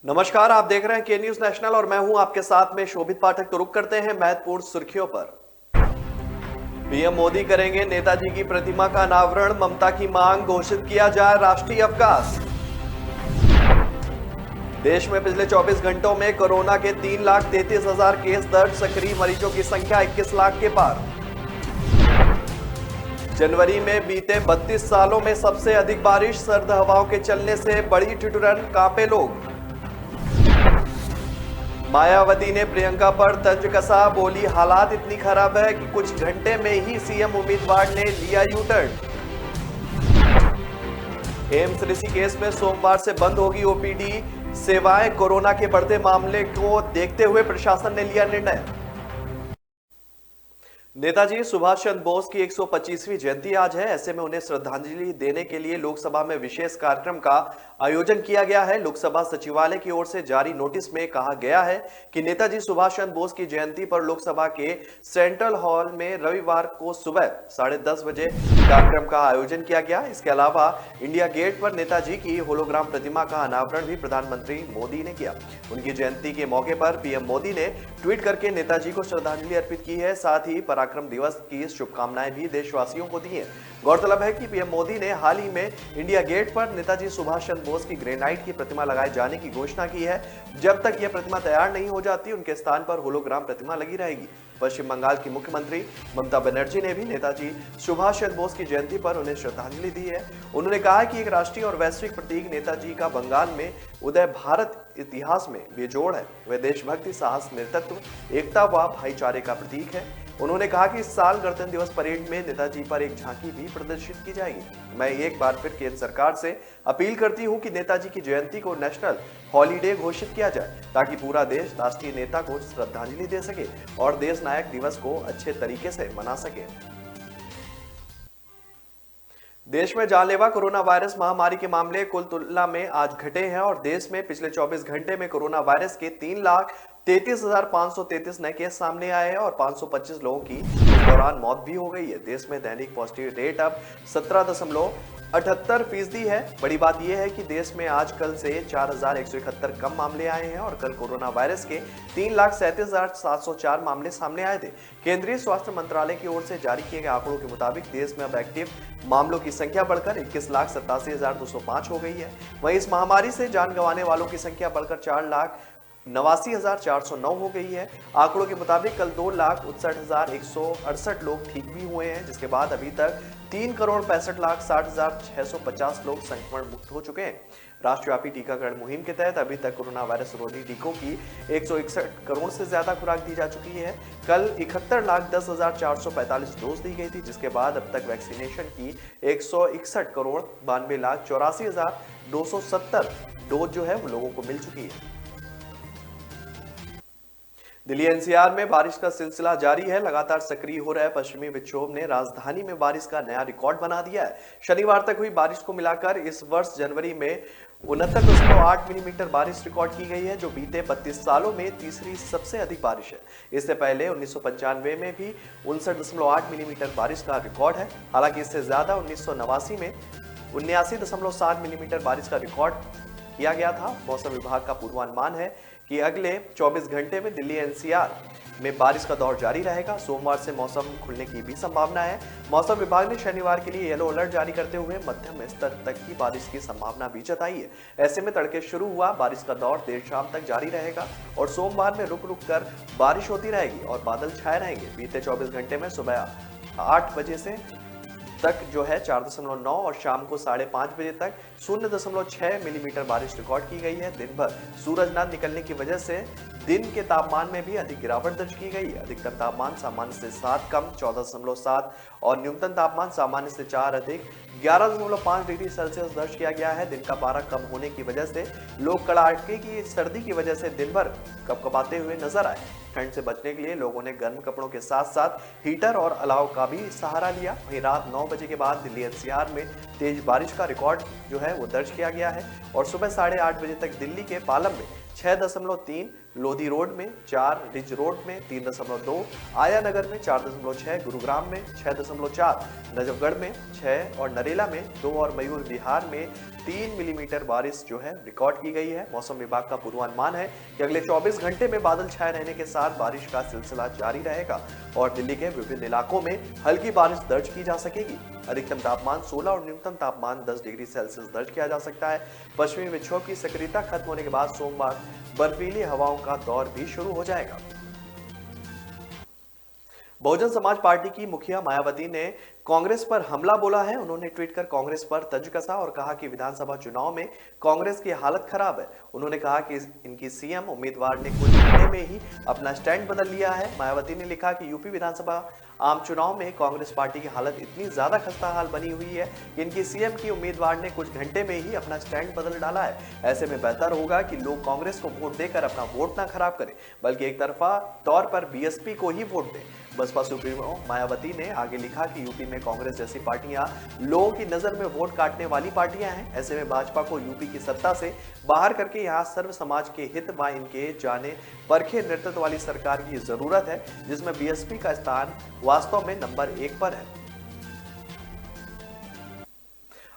नमस्कार, आप देख रहे हैं के न्यूज नेशनल और मैं हूं आपके साथ में शोभित पाठक। तो रुक करते हैं महत्वपूर्ण सुर्खियों पर। पीएम मोदी करेंगे नेताजी की प्रतिमा का अनावरण, ममता की मांग, घोषित किया जाए राष्ट्रीय अवकाश। देश में पिछले 24 घंटों में कोरोना के 3,33,000 केस दर्ज, सक्रिय मरीजों की संख्या 21 लाख के पार। जनवरी में बीते 32 सालों में सबसे अधिक बारिश, सर्द हवाओं के चलने से बड़ी ठिठुरन, कांपे लोग। मायावती ने प्रियंका पर तंज कसा, बोली हालात इतनी खराब है कि कुछ घंटे में ही सीएम उम्मीदवार ने लिया यू टर्न। एम्स ऋषिकेश में सोमवार से बंद होगी ओपीडी सेवाएं, कोरोना के बढ़ते मामले को देखते हुए प्रशासन ने लिया निर्णय। नेताजी सुभाष चंद्र बोस की 125वीं जयंती आज है। ऐसे में उन्हें श्रद्धांजलि देने के लिए लोकसभा में विशेष कार्यक्रम का आयोजन किया गया है। लोकसभा सचिवालय की ओर से जारी नोटिस में कहा गया है कि नेताजी सुभाष चंद्र बोस की जयंती पर लोकसभा के सेंट्रल हॉल में रविवार को सुबह 10:30 बजे कार्यक्रम का आयोजन किया गया। इसके अलावा इंडिया गेट पर नेताजी की होलोग्राम प्रतिमा का अनावरण भी प्रधानमंत्री मोदी ने किया। उनकी जयंती के मौके पर पीएम मोदी ने ट्वीट करके नेताजी को श्रद्धांजलि अर्पित की है। साथ ही पराक्रम दिवस की शुभकामनाएं भी देशवासियों को दी हैं। गौरतलब है कि पीएम मोदी ने हाल ही में इंडिया गेट पर नेताजी सुभाष चंद्र बोस की ग्रेनाइट की प्रतिमा लगाए जाने की घोषणा की है। जब तक यह प्रतिमा तैयार नहीं हो जाती, उनके स्थान पर होलोग्राम प्रतिमा लगी रहेगी। पश्चिम बंगाल की मुख्यमंत्री ममता बनर्जी ने भी नेताजी सुभाष चंद्र बोस की जयंती पर उन्हें श्रद्धांजलि दी है। उन्होंने कहा कि एक राष्ट्रीय और वैश्विक प्रतीक नेताजी का बंगाल में उदय भारत इतिहास में बेजोड़ है। वे देशभक्ति, साहस, नेतृत्व, एकता व भाईचारे का प्रतीक है। उन्होंने कहा कि इस साल गणतंत्र दिवस परेड में नेताजी पर एक झांकी भी प्रदर्शित की जाएगी। मैं एक बार फिर केंद्र सरकार से अपील करती हूं कि नेताजी की जयंती को नेशनल हॉलीडे घोषित किया जाए, ताकि पूरा देश राष्ट्रीय नेता को श्रद्धांजलि दे सके और देश नायक दिवस को अच्छे तरीके से मना सके। देश में जानलेवा कोरोना वायरस महामारी के मामले कुल तुलना में आज घटे हैं और देश में पिछले 24 घंटे में कोरोना वायरस के 3,33,533 नए केस सामने आए हैं और 525 लोगों की इस दौरान मौत भी हो गई है। देश में दैनिक पॉजिटिव रेट अब 17.78% है। बड़ी बात यह है कि देश में आज कल से 4,171 कम मामले आए हैं और कल कोरोना वायरस के 3,37,704 मामले सामने आए थे। केंद्रीय स्वास्थ्य मंत्रालय की ओर से जारी किए गए आंकड़ों के मुताबिक देश में अब एक्टिव मामलों की संख्या बढ़कर 21,87,205 हो गई है। वहीं इस महामारी से जान गंवाने वालों की संख्या बढ़कर 4,89,409 हो गई है। आंकड़ों के मुताबिक कल 2,59,168 लोग ठीक भी हुए हैं, जिसके बाद अभी तक 3,65,60,650 लोग संक्रमण मुक्त हो चुके हैं। राष्ट्रव्यापी टीकाकरण मुहिम के तहत अभी तक कोरोना वायरस रोधी टीकों की 161 करोड़ से ज्यादा खुराक दी जा चुकी है। कल 71,10,445 डोज दी गई थी, जिसके बाद अब तक वैक्सीनेशन की 161 करोड़ 92,84,270 डोज जो है वो लोगों को मिल चुकी है। दिल्ली एनसीआर में बारिश का सिलसिला जारी है। लगातार सक्रिय हो रहे पश्चिमी विक्षोभ ने राजधानी में बारिश का नया रिकॉर्ड बना दिया है। शनिवार तक हुई बारिश को मिलाकर इस वर्ष जनवरी में 69.8 मिलीमीटर बारिश रिकॉर्ड की गई है, जो बीते 32 सालों में तीसरी सबसे अधिक बारिश है। इससे पहले 1995 में भी 59.8 मिलीमीटर बारिश का रिकॉर्ड है। हालांकि इससे ज्यादा 1989 में 79.7 मिलीमीटर बारिश का रिकॉर्ड किया गया था। मौसम विभाग का पूर्वानुमान है कि अगले 24 घंटे में दिल्ली एनसीआर में बारिश का दौर जारी रहेगा। सोमवार से मौसम खुलने की भी संभावना है। मौसम विभाग ने शनिवार के लिए येलो अलर्ट जारी करते हुए मध्यम स्तर तक की बारिश की संभावना भी जताई है। ऐसे में तड़के शुरू हुआ बारिश का दौर देर शाम तक जारी रहेगा और सोमवार में रुक रुक कर बारिश होती रहेगी और बादल छाए रहेंगे। बीते 24 घंटे में सुबह 8 बजे से तक जो है 4.9 और शाम को 5:30 बजे तक 0.6 मिलीमीटर बारिश रिकॉर्ड की गई है। दिन भर सूरज न निकलने की वजह से दिन के तापमान में भी अधिक गिरावट दर्ज की गई है। अधिकतम तापमान सामान्य से 7 कम 14.7 और न्यूनतम तापमान सामान्य से 4 अधिक 11.5 डिग्री सेल्सियस दर्ज किया गया है। दिन का पारा कम होने की वजह से लोग कड़ाके की सर्दी की वजह से दिन भर कपकपाते हुए नजर आए। ठंड से बचने के लिए लोगों ने गर्म कपड़ों के साथ साथ हीटर और अलाव का भी सहारा लिया। वहीं रात 9 बजे के बाद दिल्ली एनसीआर में तेज बारिश का रिकॉर्ड जो है वो दर्ज किया गया है और सुबह 8:30 बजे तक दिल्ली के पालम में 6.3, लोधी रोड में 4, रिज रोड में 3.2, आया नगर में 4.6, गुरुग्राम में 6.4, नजफगढ़ में 6 और नरेला में 2 और मयूर विहार में 3 मिलीमीटर बारिश जो है रिकॉर्ड की गई है। मौसम विभाग का पूर्वानुमान है कि अगले 24 घंटे में बादल छाए रहने के साथ बारिश का सिलसिला जारी रहेगा और दिल्ली के विभिन्न इलाकों में हल्की बारिश दर्ज की जा सकेगी। अधिकतम तापमान 16 और न्यूनतम तापमान 10 डिग्री सेल्सियस दर्ज किया जा सकता है। पश्चिमी विक्षोभ की सक्रियता खत्म होने के बाद सोमवार बर्फीली हवाओं का दौर भी शुरू हो जाएगा। बहुजन समाज पार्टी की मुखिया मायावती ने कांग्रेस पर हमला बोला है। उन्होंने ट्वीट कर कांग्रेस पर तंज कसा और कहा कि विधानसभा चुनाव में कांग्रेस की हालत खराब है। उन्होंने कहा कि इनकी सीएम उम्मीदवार ने कुछ महीने में ही अपना स्टैंड बदल लिया है। मायावती ने लिखा कि यूपी विधानसभा आम चुनाव में कांग्रेस पार्टी की हालत इतनी ज्यादा खस्ताहाल बनी हुई है कि इनकी सीएम की उम्मीदवार ने कुछ घंटे में ही अपना स्टैंड बदल डाला है। ऐसे में बेहतर होगा कि लोग कांग्रेस को वोट देकर अपना वोट ना खराब करें, बल्कि एक तरफा तौर पर बीएसपी को ही वोट दें। बसपा सुप्रीमो मायावती ने आगे लिखा कि यूपी में कांग्रेस जैसी पार्टियां लोगों की नजर में वोट काटने वाली पार्टियां हैं। ऐसे में भाजपा को यूपी की सत्ता से बाहर करके यहां सर्व समाज के हित व इनके जाने परखे नेतृत्व वाली सरकार की जरूरत है, जिसमें बीएसपी का स्थान वास्तव में नंबर 1 पर है।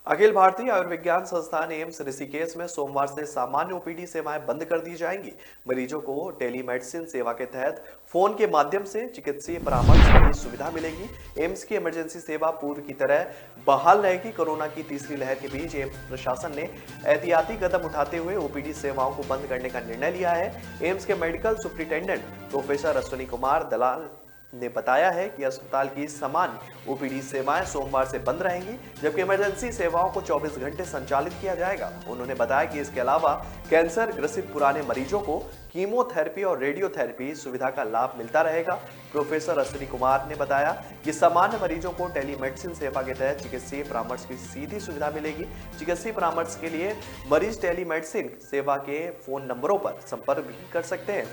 अखिल भारतीय आयुर्विज्ञान संस्थान एम्स ऋषिकेश में सोमवार से सामान्य ओपीडी सेवाएं बंद कर दी जाएंगी। मरीजों को टेलीमेडिसिन सेवा के तहत फोन के माध्यम से चिकित्सीय परामर्श की सुविधा मिलेगी। एम्स की इमरजेंसी सेवा पूर्व की तरह बहाल रहेगी। कोरोना की तीसरी लहर के बीच एम्स प्रशासन ने एहतियाती कदम उठाते हुए ओपीडी सेवाओं को बंद करने का निर्णय लिया है। एम्स के medical superintendent professor Ashwini Kumar Dalal ने बताया है कि अस्पताल की सामान्य ओपीडी सेवाएं सोमवार से बंद रहेंगी, जबकि इमरजेंसी सेवाओं को 24 घंटे संचालित किया जाएगा। उन्होंने बताया कि इसके अलावा कैंसर ग्रसित पुराने मरीजों को कीमोथेरेपी और रेडियोथेरेपी सुविधा का लाभ मिलता रहेगा। प्रोफेसर अश्विनी कुमार ने बताया कि सामान्य मरीजों को टेलीमेडिसिन सेवा के तहत चिकित्सीय परामर्श की सीधी सुविधा मिलेगी। चिकित्सीय परामर्श के लिए मरीज टेलीमेडिसिन सेवा के फोन नंबरों पर संपर्क भी कर सकते हैं।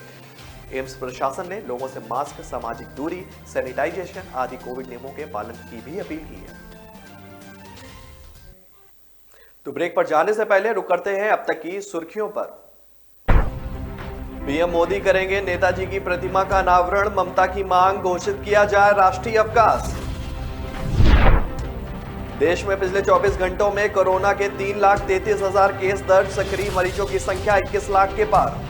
एम्स प्रशासन ने लोगों से मास्क, सामाजिक दूरी, सैनिटाइजेशन आदि कोविड नियमों के पालन की भी अपील की है। तो ब्रेक पर जाने से पहले रुक करते हैं अब तक की सुर्खियों पर। पीएम मोदी करेंगे नेताजी की प्रतिमा का अनावरण, ममता की मांग घोषित किया जाए राष्ट्रीय अवकाश। देश में पिछले 24 घंटों में कोरोना के 3,33,000 केस दर्ज, सक्रिय मरीजों की संख्या 21 लाख के पार।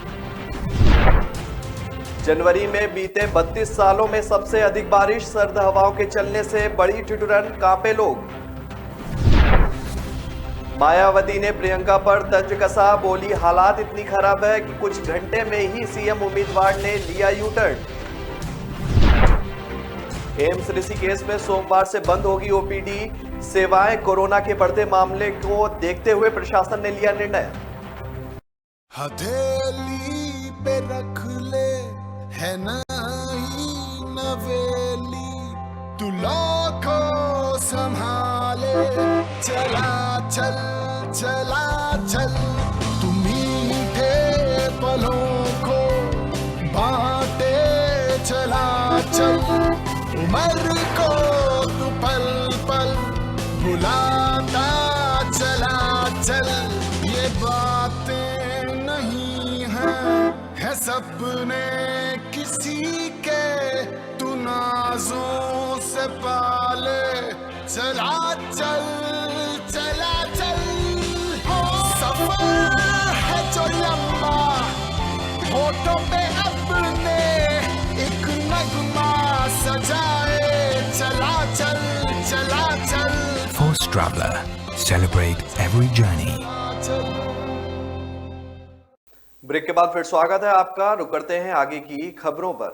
जनवरी में बीते 32 सालों में सबसे अधिक बारिश, सर्द हवाओं के चलने से बड़ी ठिठुरन, कांपे लोग। मायावती ने प्रियंका पर तंज कसा, बोली हालात इतनी खराब है कि कुछ घंटे में ही सीएम उम्मीदवार ने लिया यू टर्न। एम्स ऋषिकेश में सोमवार से बंद होगी ओपीडी सेवाएं, कोरोना के बढ़ते मामले को देखते हुए प्रशासन ने लिया निर्णय। हथेली पे रख ले है नई नवेली, तू लाखों संभाले, चला चल चला चल, तू मीठे पलों को बांटे, चला चल, उम्र को तू पल पल भुलाता, चला चल, ये बातें नहीं है सपने किसी के, तू नाजों से पाले, चला चल चला चल, सफर है जो लंबा, होठों पे अपने एक नगमा सजाए, चला चल चला चल। Force Traveler, celebrate every journey. Break के बाद फिर स्वागत है आपका। रुक करते हैं आगे की खबरों पर।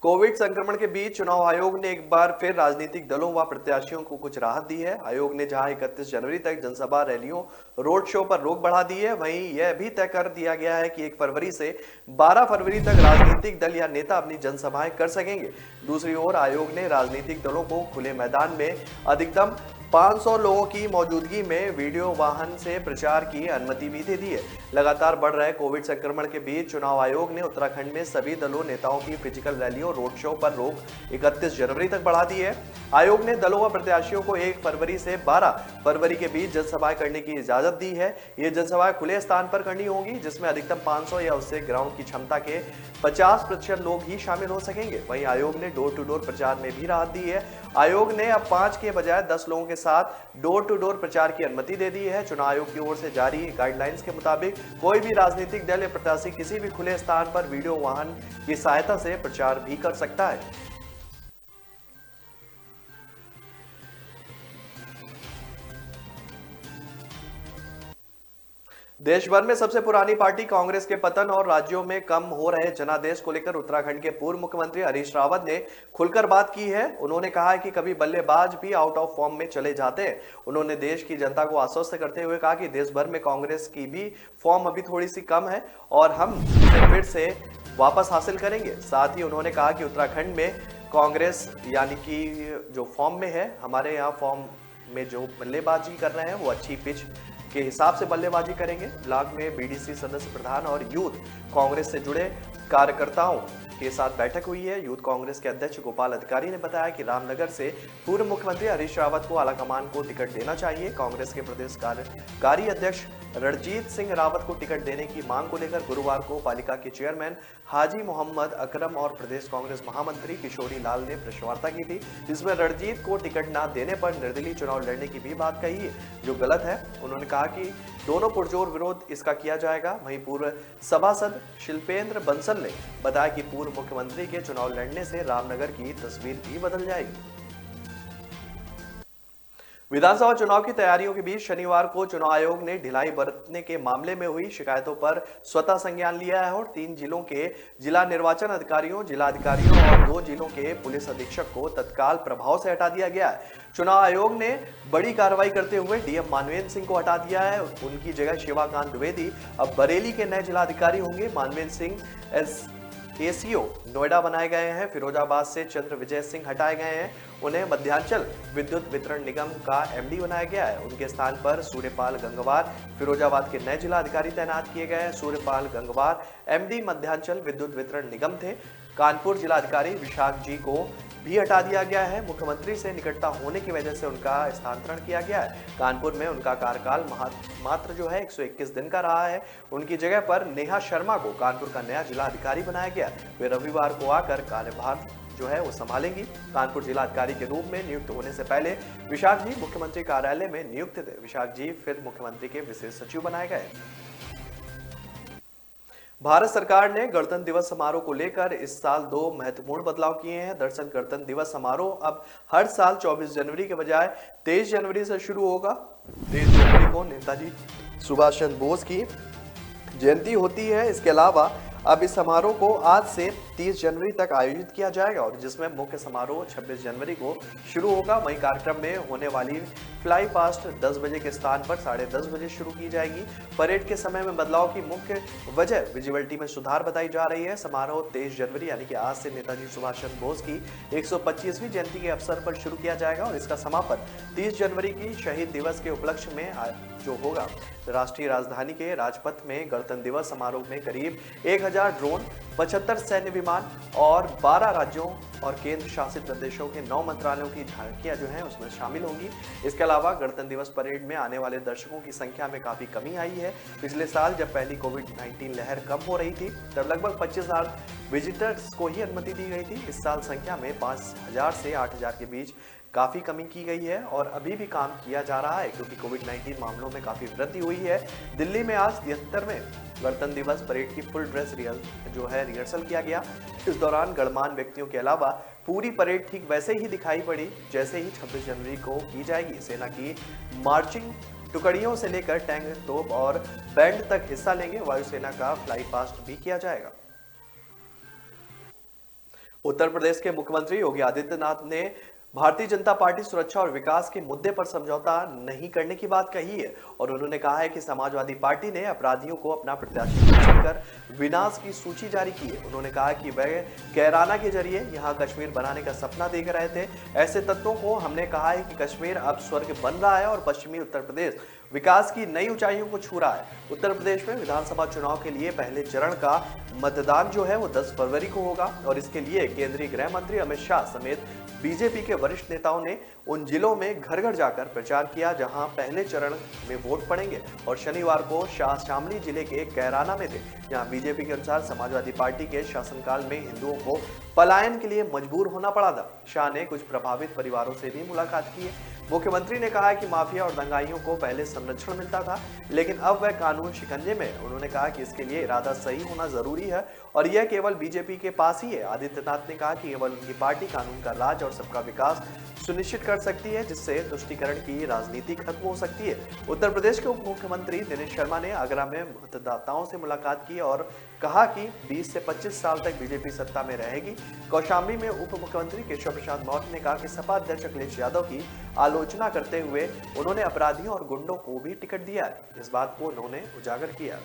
कोविड संक्रमण के बीच चुनाव आयोग ने एक बार फिर राजनीतिक दलों व प्रत्याशियों को कुछ राहत दी है। आयोग ने जहां 31 जनवरी तक जनसभा, रैलियों, रोड शो पर रोक बढ़ा दी है, वहीं यह भी तय कर दिया गया है कि 1 फरवरी से 12 फरवरी तक राजनीतिक दल या नेता अपनी जनसभाएं कर सकेंगे। दूसरी ओर आयोग ने राजनीतिक दलों को खुले मैदान में अधिकतम 500 लोगों की मौजूदगी में वीडियो वाहन से प्रचार की अनुमति भी दे दी है। लगातार बढ़ रहे कोविड संक्रमण के बीच चुनाव आयोग ने उत्तराखंड में सभी दलों नेताओं की फिजिकल रैली और रोड शो पर रोक 31 जनवरी तक बढ़ा दी है। आयोग ने दलों व प्रत्याशियों को 1 फरवरी से 12 फरवरी के बीच जनसभाएं करने की इजाजत दी है। ये जनसभाएं खुले स्थान पर करनी होगी, जिसमें अधिकतम 500 या उससे ग्राउंड की क्षमता के 50% लोग ही शामिल हो सकेंगे। वहीं आयोग ने डोर टू डोर प्रचार में भी राहत दी है। आयोग ने अब 5 के बजाय 10 लोगों के साथ डोर टू डोर प्रचार की अनुमति दे दी है। चुनाव आयोग की ओर से जारी गाइडलाइंस के मुताबिक कोई भी राजनीतिक दल या प्रत्याशी किसी भी खुले स्थान पर वीडियो वाहन की सहायता से प्रचार भी कर सकता है। देश भर में सबसे पुरानी पार्टी कांग्रेस के पतन और राज्यों में कम हो रहे जनादेश को लेकर उत्तराखंड के पूर्व मुख्यमंत्री हरीश रावत ने खुलकर बात की है। उन्होंने कहा है कि कभी बल्लेबाज भी आउट ऑफ फॉर्म में चले जाते हैं। उन्होंने देश की जनता को आश्वस्त करते हुए कहा कि देश भर में कांग्रेस की भी फॉर्म अभी थोड़ी सी कम है और हम इसे फिर से वापस हासिल करेंगे। साथ ही उन्होंने कहा कि उत्तराखंड में कांग्रेस यानी कि जो फॉर्म में है, हमारे यहाँ फॉर्म में जो बल्लेबाजी कर रहे हैं वो अच्छी पिच के हिसाब से बल्लेबाजी करेंगे। ब्लॉक में बीडीसी सदस्य प्रधान और यूथ कांग्रेस से जुड़े कार्यकर्ताओं के साथ बैठक हुई है। यूथ कांग्रेस के अध्यक्ष गोपाल अधिकारी ने बताया कि रामनगर से पूर्व मुख्यमंत्री हरीश रावत को आलाकमान को टिकट देना चाहिए। कांग्रेस के प्रदेश कार्यकारी अध्यक्ष रणजीत सिंह रावत को टिकट देने की मांग को लेकर गुरुवार को पालिका के चेयरमैन हाजी मोहम्मद अकरम और प्रदेश कांग्रेस महामंत्री किशोरी लाल ने प्रेस वार्ता की थी, जिसमें रणजीत को टिकट न देने पर निर्दलीय चुनाव लड़ने की भी बात कही है, जो गलत है। उन्होंने कहा कि दोनों पुरजोर विरोध इसका किया जाएगा। वहीं पूर्व सभासद शिल्पेंद्र बंसल ने बताया कि पूर्व मुख्यमंत्री के चुनाव लड़ने से रामनगर की तस्वीर भी बदल जाएगी। विधानसभा चुनाव की तैयारियों के बीच शनिवार को चुनाव आयोग ने ढिलाई बरतने के मामले में हुई शिकायतों पर स्वतः संज्ञान लिया है और 3 जिलों के जिला निर्वाचन अधिकारियों, जिलाधिकारियों और 2 जिलों के पुलिस अधीक्षक को तत्काल प्रभाव से हटा दिया गया है। चुनाव आयोग ने बड़ी कार्रवाई करते हुए डीएम मानवेंद्र सिंह को हटा दिया है। उनकी जगह शिवाकांत द्विवेदी अब बरेली के नए जिलाधिकारी होंगे। मानवेंद्र सिंह एसीओ नोएडा बनाए गए हैं। फिरोजाबाद से चंद्र विजय सिंह हटाए गए हैं। उन्हें मध्यांचल विद्युत वितरण निगम का एमडी बनाया गया है। उनके स्थान पर सूर्यपाल गंगवार फिरोजाबाद के नए जिलाधिकारी तैनात किए गए हैं। सूर्यपाल गंगवार एमडी मध्यांचल विद्युत वितरण निगम थे। कानपुर जिलाधिकारी विशाख जी को भी हटा दिया गया है। मुख्यमंत्री से निकटता होने की वजह से उनका स्थानांतरण किया गया है। कानपुर में उनका कार्यकाल मात्र जो है 121 दिन का रहा है। उनकी जगह पर नेहा शर्मा को कानपुर का नया जिलाधिकारी बनाया गया। वे रविवार को आकर कार्यभार जो है वो संभालेंगी। कानपुर जिलाधिकारी के रूप में नियुक्त होने से पहले विशाख जी मुख्यमंत्री कार्यालय में नियुक्त थे। विशाख जी फिर मुख्यमंत्री के विशेष सचिव बनाए गए। भारत सरकार ने गणतंत्र दिवस समारोह को लेकर इस साल 2 महत्वपूर्ण बदलाव किए हैं। दरअसल गणतंत्र दिवस समारोह अब हर साल 24 जनवरी के बजाय 23 जनवरी से शुरू होगा। 23 जनवरी को नेताजी सुभाष चंद्र बोस की जयंती होती है। इसके अलावा अब इस समारोह को आज से 30 जनवरी तक आयोजित किया जाएगा और जिसमें मुख्य समारोह 26 जनवरी को शुरू होगा। वहीं कार्यक्रम में होने वाली फ्लाई पास्ट 10 बजे के स्थान पर 10:30 बजे शुरू की जाएगी। परेड के समय में बदलाव की मुख्य वजह विजिबिलिटी में सुधार बताई जा रही है। समारोह 23 जनवरी यानी कि आज से नेताजी सुभाष चंद्र बोस की 125वीं जयंती के अवसर पर शुरू किया जाएगा और इसका समापन 30 जनवरी की शहीद दिवस के उपलक्ष्य में जो होगा। राष्ट्रीय राजधानी के राजपथ में गणतंत्र दिवस समारोह में करीब 1000 ड्रोन, 75 सैन्य विमान और 12 राज्यों और केंद्र शासित प्रदेशों के 9 मंत्रालयों की झांकियां जो हैं उसमें शामिल होंगी। इसके अलावा गणतंत्र दिवस परेड में आने वाले दर्शकों की संख्या में काफी कमी आई है। पिछले साल जब पहली कोविड-19 लहर कम हो रही थी तब लगभग 25,000 विजिटर्स को ही अनुमति दी गई थी। इस साल संख्या में 5,000 से 8,000 के बीच काफी कमी की गई है और अभी भी काम किया जा रहा है क्योंकि कोविड-19 मामलों में काफी वृद्धि हुई है। दिल्ली में आज 73वें गणतंत्र दिवस परेड की फुल ड्रेस रिहर्सल किया गया। इस दौरान गणमान्य व्यक्तियों के अलावा पूरी परेड ठीक वैसे ही दिखाई पड़ी जैसे ही 26 जनवरी को की जाएगी। सेना की मार्चिंग टुकड़ियों से लेकर टैंक, तोप और बैंड तक हिस्सा लेंगे। वायुसेना का फ्लाई पास्ट भी किया जाएगा। उत्तर प्रदेश के मुख्यमंत्री योगी आदित्यनाथ ने भारतीय जनता पार्टी सुरक्षा और विकास के मुद्दे पर समझौता नहीं करने की बात कही है और उन्होंने कहा है कि समाजवादी पार्टी ने अपराधियों को अपना प्रत्याशी चुनकर विनाश की सूची जारी की है। उन्होंने कहा कि वह कैराना के जरिए यहां कश्मीर बनाने का सपना देख रहे थे। ऐसे तत्वों को हमने कहा है कि कश्मीर अब स्वर्ग बन रहा है और पश्चिमी उत्तर प्रदेश विकास की नई ऊंचाइयों को छू रहा है। उत्तर प्रदेश में विधानसभा चुनाव के लिए पहले चरण का मतदान जो है वो 10 फरवरी को होगा और इसके लिए केंद्रीय गृह मंत्री अमित शाह समेत बीजेपी के वरिष्ठ नेताओं ने उन जिलों में घर घर जाकर प्रचार किया जहां पहले चरण में वोट पड़ेंगे और शनिवार को शाह शामली जिले के कैराना में थे, जहां बीजेपी के अनुसार समाजवादी पार्टी के शासनकाल में हिंदुओं को पलायन के लिए मजबूर होना पड़ा था। शाह ने कुछ प्रभावित परिवारों से भी मुलाकात की है। मुख्यमंत्री ने कहा कि माफिया और दंगाइयों को पहले संरक्षण मिलता था, लेकिन अब वह कानून शिकंजे में। उन्होंने कहा कि इसके लिए इरादा सही होना जरूरी है और यह केवल बीजेपी के पास ही है। आदित्यनाथ ने कहा कि केवल उनकी पार्टी कानून का राज और सबका विकास सुनिश्चित कर सकती है, जिससे तुष्टीकरण की राजनीति खत्म हो सकती है। उत्तर प्रदेश के उप मुख्यमंत्री दिनेश शर्मा ने आगरा में मतदाताओं से मुलाकात की और कहा कि 20 से 25 साल तक बीजेपी सत्ता में रहेगी। कौशाम्बी में उप मुख्यमंत्री केशव प्रसाद मौर्य ने कहा कि सपा अध्यक्ष अखिलेश यादव की आलोचना करते हुए उन्होंने अपराधियों और गुंडों को भी टिकट दिया है। इस बात को उन्होंने उजागर किया।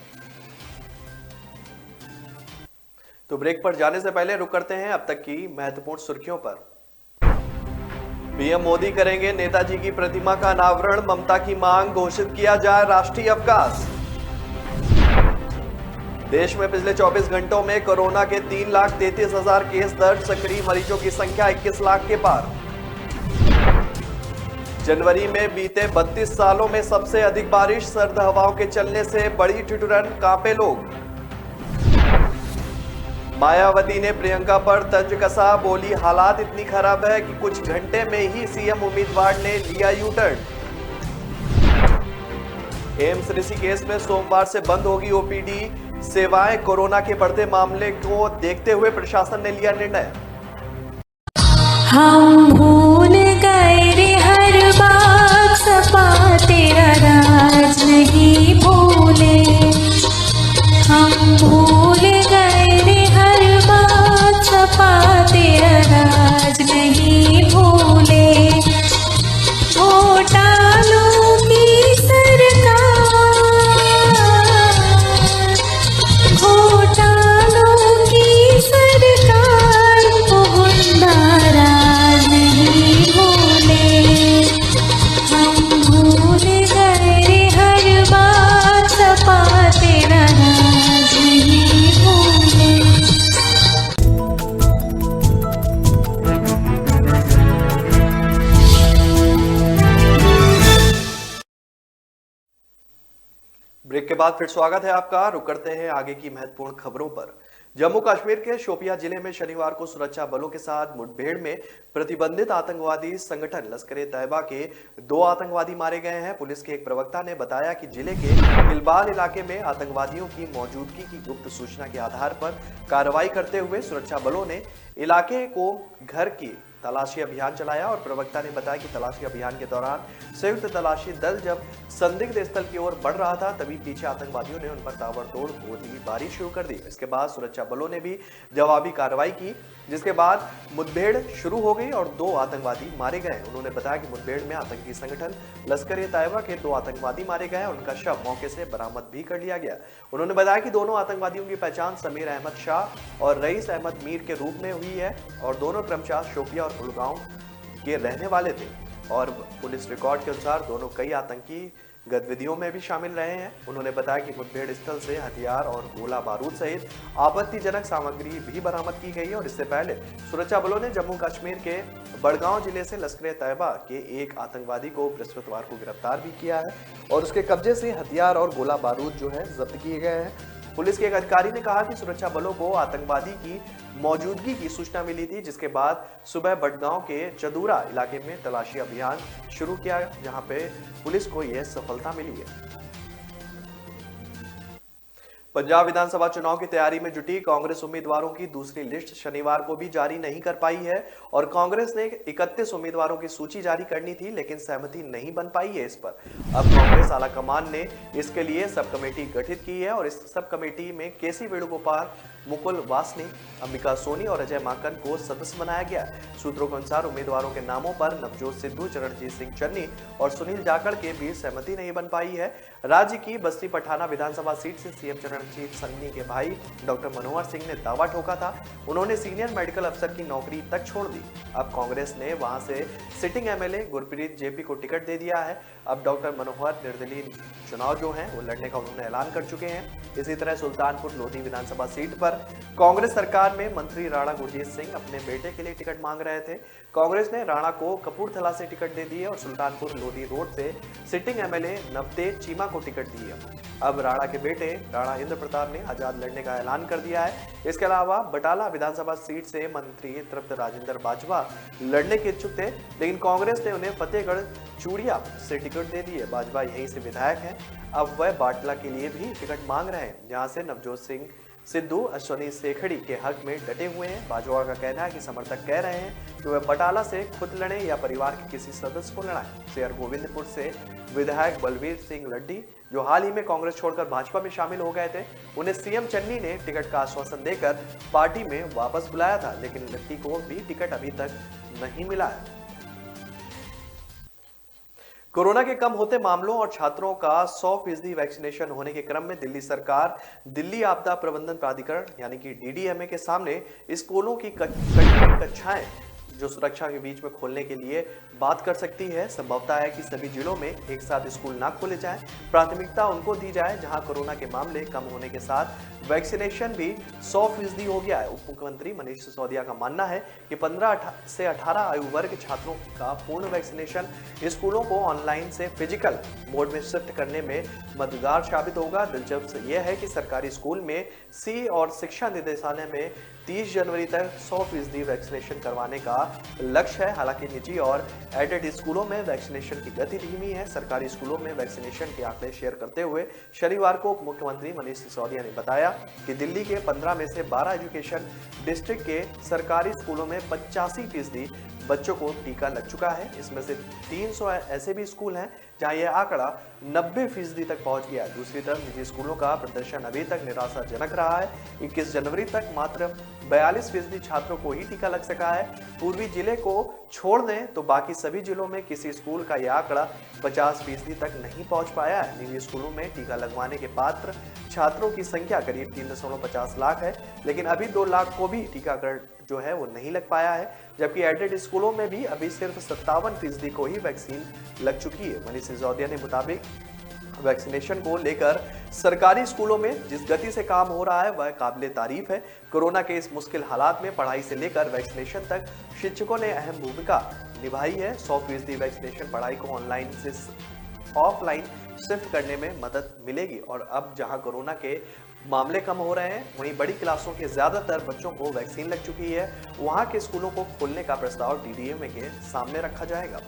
तो ब्रेक पर जाने से पहले रुक करते हैं अब तक की महत्वपूर्ण सुर्खियों पर। पीएम मोदी करेंगे नेताजी की प्रतिमा का अनावरण, ममता की मांग, घोषित किया जाए राष्ट्रीय अवकाश। देश में पिछले 24 घंटों में कोरोना के 3,33,000 केस दर्ज, सक्रिय मरीजों की संख्या 21 लाख के पार। जनवरी में बीते 32 सालों में सबसे अधिक बारिश, सर्द हवाओं के चलने से बड़ी ठिठुरन, कांपे लोग। मायावती ने प्रियंका पर तंज कसा, बोली हालात इतनी खराब है कि कुछ घंटे में ही सीएम उम्मीदवार ने लिया यू टर्न। एम्स ऋषिकेश में सोमवार से बंद होगी ओपीडी सेवाएं, कोरोना के बढ़ते मामले को देखते हुए प्रशासन ने लिया निर्णय। हम भूल गए रे हर बात, सपा तेरा राज नहीं भूले। हम भूल गए रे हर बात, सपा तेरा राज नहीं भूले। घोटालों की सरकार, घोटालों की सरकार को नाराज नहीं भूले। हम भूल गए रे हर बात, सपा तेरा राज नहीं भूले। ब्रेक के बाद फिर स्वागत है आपका। रुक करते हैं आगे की महत्वपूर्ण खबरों पर। जम्मू कश्मीर के शोपियां जिले में शनिवार को सुरक्षा बलों के साथ मुठभेड़ में प्रतिबंधित आतंकवादी संगठन लश्कर-ए-तैयबा के 2 आतंकवादी मारे गए हैं। पुलिस के एक प्रवक्ता ने बताया कि जिले के किलबाल इलाके में आतंकवादियों की मौजूदगी की गुप्त सूचना के आधार पर कार्रवाई करते हुए सुरक्षा बलों ने इलाके को घर की तलाशी अभियान चलाया और प्रवक्ता ने बताया कि तलाशी अभियान के दौरान संयुक्त तलाशी दल जब संदिग्ध स्थल की ओर बढ़ रहा था, तभी पीछे आतंकवादियों ने उन पर ताबड़तोड़ गोलीबारी शुरू कर दी। इसके बाद सुरक्षा बलों ने भी जवाबी कार्रवाई की, जिसके बाद मुठभेड़ शुरू हो गई और 2 आतंकवादी मारे गए। उन्होंने बताया कि मुठभेड़ में आतंकी संगठन लश्कर-ए-तैयबा के 2 आतंकवादी मारे गए, उनका शव मौके से बरामद भी कर लिया गया। उन्होंने बताया कि दोनों आतंकवादियों की पहचान समीर अहमद शाह और रईस अहमद मीर के रूप में हुई है और दोनों क्रमशः शोपिया और कुलगांव के रहने वाले थे और पुलिस रिकॉर्ड के अनुसार दोनों कई आतंकी गतिविधियों में भी शामिल रहे हैं। उन्होंने बताया कि मुठभेड़ स्थल से हथियार और गोला बारूद सहित आपत्तिजनक सामग्री भी बरामद की गई है और इससे पहले सुरक्षा बलों ने जम्मू कश्मीर के बड़गांव जिले से लश्कर-ए-तैयबा के एक आतंकवादी को बृहस्पतिवार को गिरफ्तार भी किया है और उसके कब्जे से हथियार और गोला बारूद जो है जब्त किए गए हैं। पुलिस के एक अधिकारी ने कहा कि सुरक्षा बलों को आतंकवादी की मौजूदगी की सूचना मिली थी, जिसके बाद सुबह बड़गांव के चदूरा इलाके में तलाशी अभियान शुरू किया, जहां पे पुलिस को यह सफलता मिली है। पंजाब विधानसभा चुनाव की तैयारी में जुटी कांग्रेस उम्मीदवारों की दूसरी लिस्ट शनिवार को भी जारी नहीं कर पाई है और कांग्रेस ने 31 उम्मीदवारों की सूची जारी करनी थी, लेकिन सहमति नहीं बन पाई है इस पर। अब कांग्रेस आलाकमान ने इसके लिए सब कमेटी गठित की है और इस सब कमेटी में केसी वेणुगोपाल मुकुल वासनी, अंबिका सोनी और अजय माकन को सदस्य बनाया गया। सूत्रों के अनुसार उम्मीदवारों के नामों पर नवजोत सिद्धू, चरणजीत सिंह चन्नी और सुनील जाखड़ के बीच सहमति नहीं बन पाई है। राज्य की बस्ती पठाना विधानसभा सीट से सीएम चरणजीत सन्नी के भाई डॉक्टर मनोहर सिंह ने दावा ठोका था। उन्होंने सीनियर मेडिकल अफसर की नौकरी तक छोड़ दी। अब कांग्रेस ने वहां से सिटिंग एमएलए गुरप्रीत जेपी को टिकट दे दिया है। अब डॉक्टर मनोहर निर्दलीय चुनाव जो है वो लड़ने का उन्होंने ऐलान कर चुके हैं। इसी तरह सुल्तानपुर लोधी विधानसभा सीट पर कांग्रेस सरकार में मंत्री राणा गुरजीत सिंह अपने बेटे के लिए टिकट मांग रहे थे। कांग्रेस ने राणा को कपूरथला से टिकट दे दी है और सुल्तानपुर लोधी रोड से सिटिंग एमएलए नवतेज चीमा को टिकट दी है। अब राणा के बेटे राणा इंद्र प्रताप ने आजाद लड़ने का ऐलान कर दिया है। इसके अलावा बटाला विधानसभा सीट से मंत्री तृप्त राजेंद्र बाजवा लड़ने के इच्छुक थे, लेकिन कांग्रेस ने उन्हें फतेहगढ़ चूड़िया से टिकट दे दी है। बाजवा यहीं से विधायक हैं। अब वह बाटला के लिए भी टिकट मांग रहे हैं, जहां से नवजोत सिंह सिद्धू अश्वनी सेखड़ी के हक में डटे हुए हैं। बाजवा का कहना है कि समर्थक कह रहे हैं कि वह बटाला से खुद लड़े या परिवार के किसी सदस्य को लड़ाएं। शेर गोविंदपुर से विधायक बलवीर सिंह लड्डी, जो हाल ही में कांग्रेस छोड़कर भाजपा में शामिल हो गए थे, उन्हें सीएम चन्नी ने टिकट का आश्वासन देकर पार्टी में वापस बुलाया था, लेकिन लड्डी को भी टिकट अभी तक नहीं मिला है। कोरोना के कम होते मामलों और छात्रों का 100% वैक्सीनेशन होने के क्रम में दिल्ली सरकार दिल्ली आपदा प्रबंधन प्राधिकरण यानी कि डीडीएमए के सामने स्कूलों की कक्षाएं जो सुरक्षा के बीच में खोलने के लिए बात कर सकती है। संभवतः है कि सभी जिलों में एक साथ स्कूल ना खोले जाएं। प्राथमिकता उनको दी जाए जहां कोरोना के मामले कम होने के साथ वैक्सीनेशन भी 100% हो गया है। उप मुख्यमंत्री मनीष सिसोदिया का मानना है कि 15 से 18 आयु वर्ग छात्रों का पूर्ण वैक्सीनेशन स्कूलों को ऑनलाइन से फिजिकल मोड में शिफ्ट करने में मददगार साबित होगा। दिलचस्प यह है कि सरकारी स्कूल में सी और शिक्षा निदेशालय में 30 जनवरी तक 100% वैक्सीनेशन करवाने का लक्ष्य है। हालांकि निजी और एडेड स्कूलों में वैक्सीनेशन की गति धीमी है। सरकारी स्कूलों में वैक्सीनेशन के आंकड़े शेयर करते हुए शनिवार को उप मुख्यमंत्री मनीष सिसोदिया ने बताया कि दिल्ली के 15 में से 12 एजुकेशन डिस्ट्रिक्ट के सरकारी स्कूलों में 85% बच्चों को टीका लग चुका है। इसमें से 300 ऐसे भी स्कूल हैं जहां यह आंकड़ा 90% तक पहुंच गया। दूसरी तरफ निजी स्कूलों का प्रदर्शन अभी तक निराशाजनक रहा है। 21 जनवरी तक मात्र 42% छात्रों को ही टीका लग सका है। पूर्वी जिले को छोड़ दें तो बाकी सभी जिलों में किसी स्कूल का यह आंकड़ा 50% तक नहीं पहुंच पाया है। निजी स्कूलों में टीका लगवाने के पात्र छात्रों की संख्या करीब 3.50 लाख है, लेकिन अभी 2 लाख को भी टीकाकरण जो है वो नहीं लग पाया है। जबकि एडेड स्कूलों में भी अभी सिर्फ 57% को ही वैक्सीन लग चुकी है। मनीष सिसोदिया ने मुताबिक वैक्सीनेशन को लेकर सरकारी स्कूलों में जिस गति से काम हो रहा है वह काबिले तारीफ है। कोरोना के इस मुश्किल हालात में पढ़ाई से लेकर वैक्सीनेशन तक शिक्षकों ने अहम भूमिका निभाई है। 100% वैक्सीनेशन पढ़ाई को ऑनलाइन से ऑफलाइन शिफ्ट करने में मदद मिलेगी। और अब जहां कोरोना के मामले कम हो रहे हैं, वहीं बड़ी क्लासों के ज्यादातर बच्चों को वैक्सीन लग चुकी है। वहां के स्कूलों को खोलने का प्रस्ताव डीडीएमए के सामने रखा जाएगा।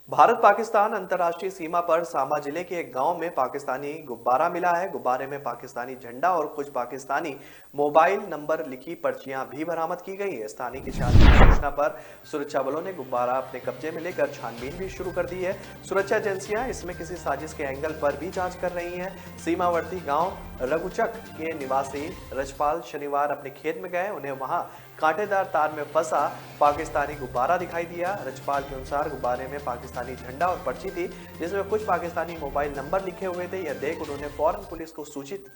भारत पाकिस्तान अंतर्राष्ट्रीय सीमा पर सांबा जिले के एक गांव में पाकिस्तानी गुब्बारा मिला है। गुब्बारे में पाकिस्तानी झंडा और कुछ पाकिस्तानी मोबाइल नंबर लिखी पर्चियां भी बरामद की गई है। स्थानीय की सूचना पर सुरक्षा बलों ने गुब्बारा अपने कब्जे में लेकर छानबीन भी शुरू कर दी है। सुरक्षा एजेंसियां इसमें किसी साजिश के एंगल पर भी जांच कर रही हैं। सीमावर्ती गांव रघुचक के निवासी रजपाल शनिवार अपने खेत में गए। उन्हें वहां कांटेदार तार में फंसा पाकिस्तानी गुब्बारा दिखाई दिया। रजपाल के अनुसार गुब्बारे में पाकिस्तानी झंडा और पर्ची थी जिसमें कुछ पाकिस्तानी मोबाइल नंबर लिखे हुए थे। यह देख उन्होंने फौरन पुलिस को सूचित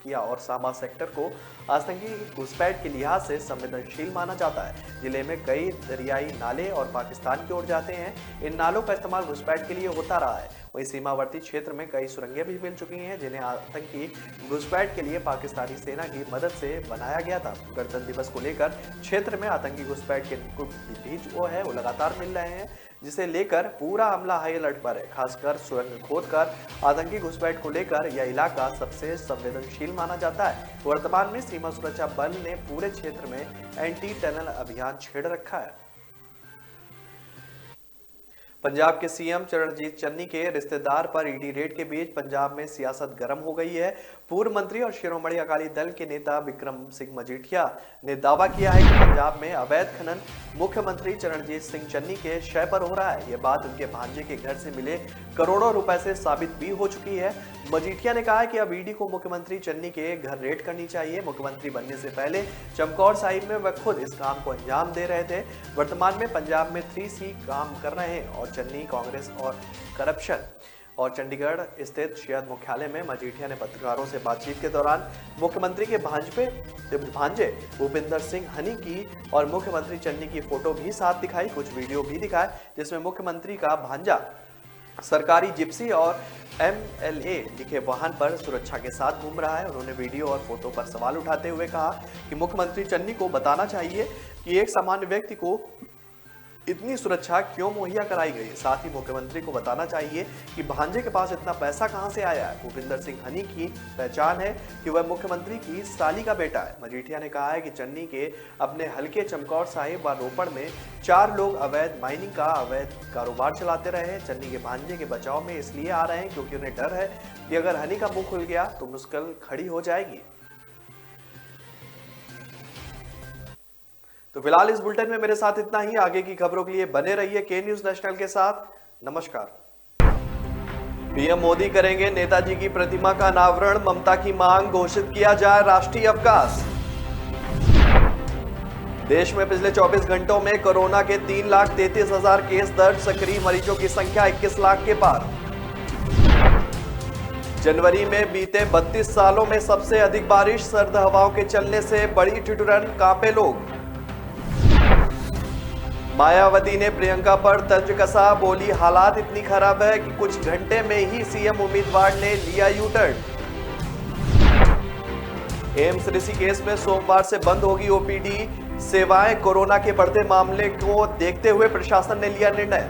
किया और सांबा सेक्टर को आतंकी घुसपैठ के लिहाज से संवेदनशील माना जाता है। जिले में कई दरियाई नाले और पाकिस्तान की ओर जाते हैं। इन नालों का इस्तेमाल घुसपैठ के लिए होता रहा है। वहीं सीमावर्ती क्षेत्र में कई सुरंगें भी मिल चुकी हैं जिन्हें आतंकी घुसपैठ के लिए पाकिस्तानी सेना की मदद से बनाया गया था। गणतंत्र दिवस को लेकर क्षेत्र में आतंकी घुसपैठ के भी जो है वो लगातार मिल रहे हैं, जिसे लेकर पूरा हमला हाई अलर्ट पर है। खासकर सुरंग खोदकर आतंकी घुसपैठ को लेकर यह इलाका सबसे संवेदनशील माना जाता है। वर्तमान में सीमा सुरक्षा बल ने पूरे क्षेत्र में एंटी टनल अभियान छेड़ रखा है। पंजाब के सीएम चरणजीत चन्नी के रिश्तेदार पर ईडी रेड के बीच पंजाब में सियासत गर्म हो गई है। पूर्व मंत्री और शिरोमणि अकाली दल के नेता विक्रम सिंह मजीठिया ने दावा किया है कि पंजाब में अवैध खनन मुख्यमंत्री चरणजीत सिंह चन्नी के शय पर हो रहा है। यह बात उनके भांजे के घर से मिले करोड़ों रुपए से साबित भी हो चुकी है। मजीठिया ने कहा है कि अब ईडी को मुख्यमंत्री चन्नी के घर रेड करनी चाहिए। मुख्यमंत्री बनने से पहले चमकौर साहिब में वह खुद इस काम को अंजाम दे रहे थे। वर्तमान में पंजाब में 3C काम कर रहे हैं और चन्नी कांग्रेस और करप्शन। और चंडीगढ़ स्थित शियद मुख्यालय में मजीठिया ने पत्रकारों से बातचीत के दौरान मुख्यमंत्री के भांजे भूपिंदर सिंह हनी की और मुख्यमंत्री चन्नी की फोटो भी साथ दिखाई, कुछ वीडियो भी दिखाए जिसमें मुख्यमंत्री का भांजा सरकारी जिप्सी और MLA लिखे वाहन पर सुरक्षा के साथ घूम रहा है। उन्होंने वीडियो और फोटो पर सवाल उठाते हुए कहा कि मुख्यमंत्री चन्नी को बताना चाहिए कि एक सामान्य व्यक्ति को इतनी सुरक्षा क्यों मुहैया कराई गई। साथ ही मुख्यमंत्री को बताना चाहिए कि भांजे के पास इतना पैसा कहां से आया है। भूपिंदर सिंह हनी की पहचान है कि वह मुख्यमंत्री की साली का बेटा है। मजीठिया ने कहा है कि चन्नी के अपने हल्के चमकौर साहिब व रोपड़ में 4 लोग अवैध माइनिंग का अवैध कारोबार चलाते रहे हैं। चन्नी के भांजे के बचाव में इसलिए आ रहे हैं क्योंकि उन्हें डर है कि अगर हनी का मुंह खुल गया तो मुश्किल खड़ी हो जाएगी। तो फिलहाल इस बुलेटिन में मेरे साथ इतना ही। आगे की खबरों के लिए बने रहिए के न्यूज नेशनल के साथ। नमस्कार। पीएम मोदी करेंगे नेताजी की प्रतिमा का अनावरण, ममता की मांग घोषित किया जाए राष्ट्रीय अवकाश। देश में पिछले 24 घंटों में कोरोना के 3,33,000 केस दर्ज, सक्रिय मरीजों की संख्या 21 लाख के पार। जनवरी में बीते 32 सालों में सबसे अधिक बारिश, सर्द हवाओं के चलने से बड़ी ठिठुरन, कांपे लोग। मायावती ने प्रियंका पर तंज कसा, बोली हालात इतनी खराब है कि कुछ घंटे में ही सीएम उम्मीदवार ने लिया यू-टर्न। एम्स ऋषिकेश में सोमवार से बंद होगी ओपीडी सेवाएं, कोरोना के बढ़ते मामले को देखते हुए प्रशासन ने लिया निर्णय।